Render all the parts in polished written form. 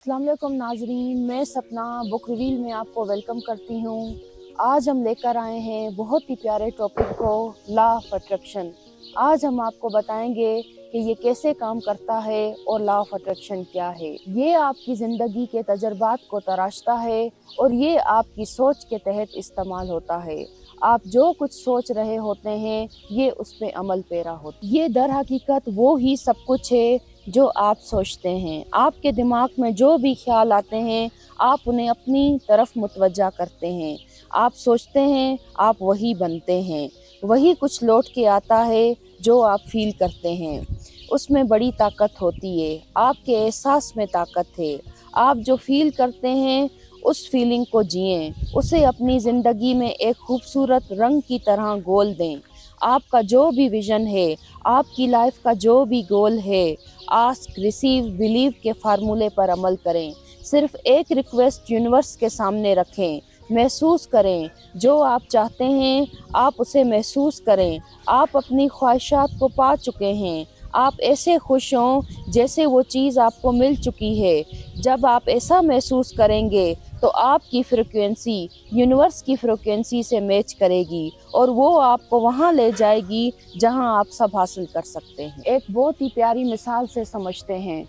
अस्सलाम वालेकुम नाजरीन, मैं सपना बुक रिवील में आपको वेलकम करती हूँ। आज हम लेकर आए हैं बहुत ही प्यारे टॉपिक को, लॉ ऑफ अट्रैक्शन। आज हम आपको बताएंगे कि ये कैसे काम करता है और लॉ ऑफ अट्रैक्शन क्या है। ये आपकी ज़िंदगी के तजर्बात को तराशता है और ये आपकी सोच के तहत इस्तेमाल होता है। आप जो कुछ सोच रहे होते हैं ये उस पे अमल पेरा होता है। ये दर हकीकत वो ही सब कुछ है जो आप सोचते हैं। आपके दिमाग में जो भी ख्याल आते हैं आप उन्हें अपनी तरफ मुतवज्जा करते हैं। आप सोचते हैं, आप वही बनते हैं। वही कुछ लौट के आता है जो आप फील करते हैं। उसमें बड़ी ताकत होती है, आपके एहसास में ताकत है। आप जो फील करते हैं उस फीलिंग को जिएं, उसे अपनी ज़िंदगी में एक खूबसूरत रंग की तरह गोल दें। आपका जो भी विज़न है, आपकी लाइफ का जो भी गोल है, आस्क रिसीव बिलीव के फार्मूले पर अमल करें। सिर्फ एक रिक्वेस्ट यूनिवर्स के सामने रखें, महसूस करें जो आप चाहते हैं, आप उसे महसूस करें। आप अपनी ख्वाहिशात को पा चुके हैं। आप ऐसे खुश हों जैसे वो चीज़ आपको मिल चुकी है। जब आप ऐसा महसूस करेंगे तो आपकी फ्रिक्वेंसी यूनिवर्स की फ्रिक्वेंसी से मैच करेगी और वो आपको वहाँ ले जाएगी जहाँ आप सब हासिल कर सकते हैं। एक बहुत ही प्यारी मिसाल से समझते हैं।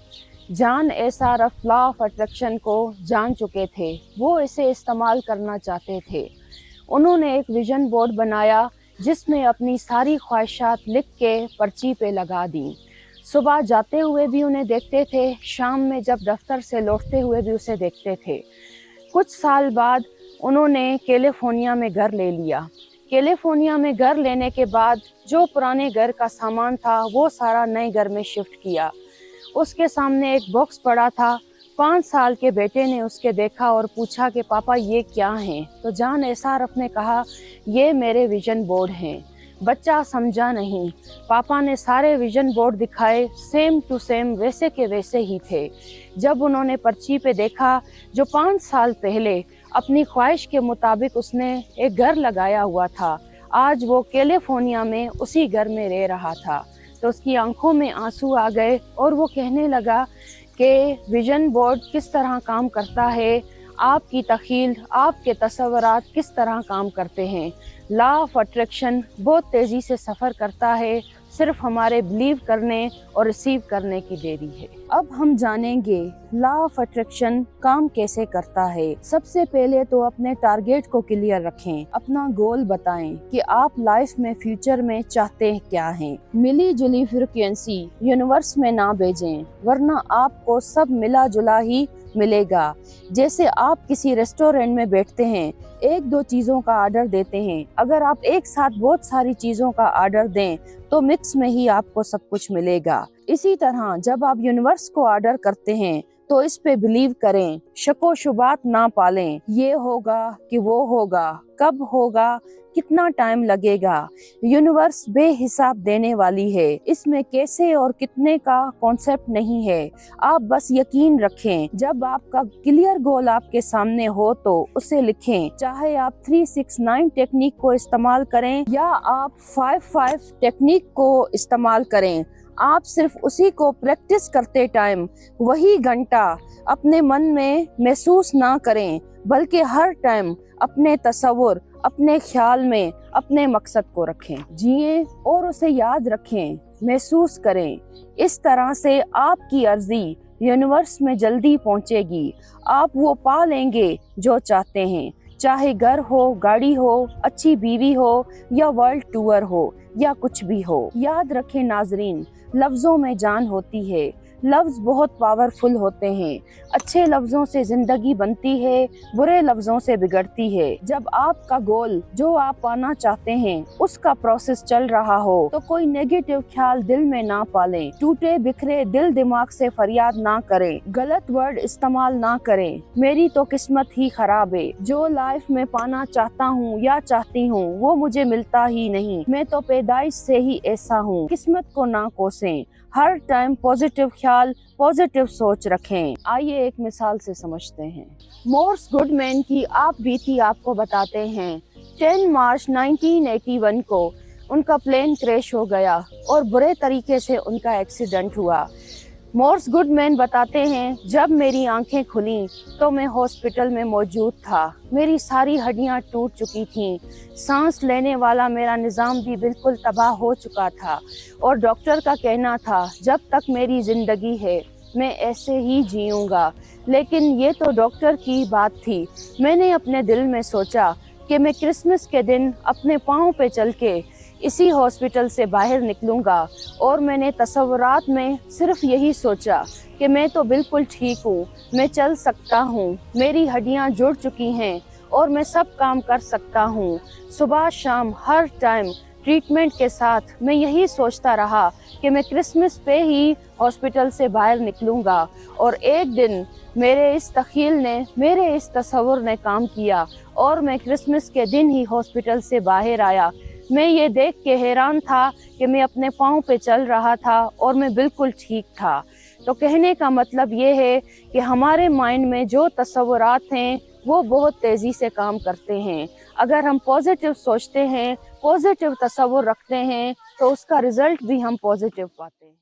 जॉन एसारफ लॉ ऑफ अट्रैक्शन को जान चुके थे, वो इसे इस्तेमाल करना चाहते थे। उन्होंने एक विजन बोर्ड बनाया जिसमें अपनी सारी ख्वाहिशात लिख के पर्ची पे लगा दी। सुबह जाते हुए भी उन्हें देखते थे, शाम में जब दफ्तर से लौटते हुए भी उसे देखते थे। कुछ साल बाद उन्होंने कैलिफोर्निया में घर ले लिया। कैलिफोर्निया में घर लेने के बाद जो पुराने घर का सामान था वो सारा नए घर में शिफ्ट किया। उसके सामने एक बॉक्स पड़ा था। 5 साल के बेटे ने उसके देखा और पूछा कि पापा ये क्या हैं? तो जॉन एसारफ ने कहा ये मेरे विजन बोर्ड हैं। बच्चा समझा नहीं। पापा ने सारे विजन बोर्ड दिखाए, सेम टू सेम वैसे के वैसे ही थे। जब उन्होंने पर्ची पे देखा जो 5 साल पहले अपनी ख्वाहिश के मुताबिक उसने एक घर लगाया हुआ था, आज वो कैलिफोर्निया में उसी घर में रह रहा था, तो उसकी आंखों में आंसू आ गए और वो कहने लगा कि विजन बोर्ड किस तरह काम करता है, आपकी तख़ील, आपके तसव्वुरात किस तरह काम करते हैं। लॉ ऑफ अट्रैक्शन बहुत तेज़ी से सफ़र करता है, सिर्फ हमारे बिलीव करने और रिसीव करने की देरी है। अब हम जानेंगे लॉ ऑफ अट्रैक्शन काम कैसे करता है। सबसे पहले तो अपने टारगेट को क्लियर रखें, अपना गोल बताएं कि आप लाइफ में फ्यूचर में चाहते क्या हैं। मिली जुली फ्रिक्वेंसी यूनिवर्स में ना भेजें, वरना आपको सब मिला जुला ही मिलेगा। जैसे आप किसी रेस्टोरेंट में बैठते हैं, 1-2 चीज़ों का ऑर्डर देते हैं। अगर आप एक साथ बहुत सारी चीज़ों का ऑर्डर दें तो मिक्स में ही आपको सब कुछ मिलेगा। इसी तरह जब आप यूनिवर्स को ऑर्डर करते हैं तो इस पे बिलीव करें, शको शुबात ना पालें। ये होगा कि वो होगा, कब होगा, कितना टाइम लगेगा, यूनिवर्स बेहिसाब देने वाली है। इसमें कैसे और कितने का कॉन्सेप्ट नहीं है। आप बस यकीन रखें। जब आपका क्लियर गोल आपके सामने हो तो उसे लिखें। चाहे आप 369 टेक्निक को इस्तेमाल करें या आप 5-5 टेक्निक को इस्तेमाल करें, आप सिर्फ उसी को प्रैक्टिस करते टाइम वही घंटा अपने मन में महसूस ना करें, बल्कि हर टाइम अपने तसव्वुर, अपने ख्याल में अपने मकसद को रखें, जिएं और उसे याद रखें, महसूस करें। इस तरह से आपकी अर्जी यूनिवर्स में जल्दी पहुंचेगी। आप वो पा लेंगे जो चाहते हैं, चाहे घर हो, गाड़ी हो, अच्छी बीवी हो या वर्ल्ड टूर हो या कुछ भी हो। याद रखें नाजरीन, लफ्ज़ों में जान होती है। लफ्ज़ बहुत पावरफुल होते हैं। अच्छे लफ्ज़ों से ज़िंदगी बनती है, बुरे लफ्ज़ों से बिगड़ती है। जब आपका गोल जो आप पाना चाहते हैं उसका प्रोसेस चल रहा हो तो कोई नेगेटिव ख्याल दिल में ना पालें। टूटे बिखरे दिल दिमाग से फरियाद ना करें, गलत वर्ड इस्तेमाल ना करें, मेरी तो किस्मत ही खराब है, जो लाइफ में पाना चाहता हूँ या चाहती हूँ वो मुझे मिलता ही नहीं, मैं तो पैदाइश से ही ऐसा हूँ। किस्मत को ना कोसें, हर टाइम पॉजिटिव ख्याल, पॉजिटिव सोच रखें। आइए एक मिसाल से समझते हैं। मॉर्स गुडमैन की आप बीती आपको बताते हैं। 10 मार्च 1981 को उनका प्लेन क्रैश हो गया और बुरे तरीके से उनका एक्सीडेंट हुआ। मॉर्स गुडमैन बताते हैं, जब मेरी आंखें खुलीं तो मैं हॉस्पिटल में मौजूद था। मेरी सारी हड्डियां टूट चुकी थीं, सांस लेने वाला मेरा निज़ाम भी बिल्कुल तबाह हो चुका था और डॉक्टर का कहना था जब तक मेरी ज़िंदगी है मैं ऐसे ही जीऊँगा। लेकिन ये तो डॉक्टर की बात थी। मैंने अपने दिल में सोचा कि मैं क्रिसमस के दिन अपने पाँव पे चल के इसी हॉस्पिटल से बाहर निकलूँगा और मैंने तसव्वुरात में सिर्फ यही सोचा कि मैं तो बिल्कुल ठीक हूँ, मैं चल सकता हूँ, मेरी हड्डियाँ जुड़ चुकी हैं और मैं सब काम कर सकता हूँ। सुबह शाम हर टाइम ट्रीटमेंट के साथ मैं यही सोचता रहा कि मैं क्रिसमस पे ही हॉस्पिटल से बाहर निकलूँगा और एक दिन मेरे इस तख़ील ने, मेरे इस तसव्वुर ने काम किया और मैं क्रिसमस के दिन ही हॉस्पिटल से बाहर आया। मैं ये देख के हैरान था कि मैं अपने पाँव पे चल रहा था और मैं बिल्कुल ठीक था। तो कहने का मतलब ये है कि हमारे माइंड में जो तसव्वुरात हैं वो बहुत तेज़ी से काम करते हैं। अगर हम पॉजिटिव सोचते हैं, पॉजिटिव तसव्वुर रखते हैं तो उसका रिज़ल्ट भी हम पॉजिटिव पाते हैं।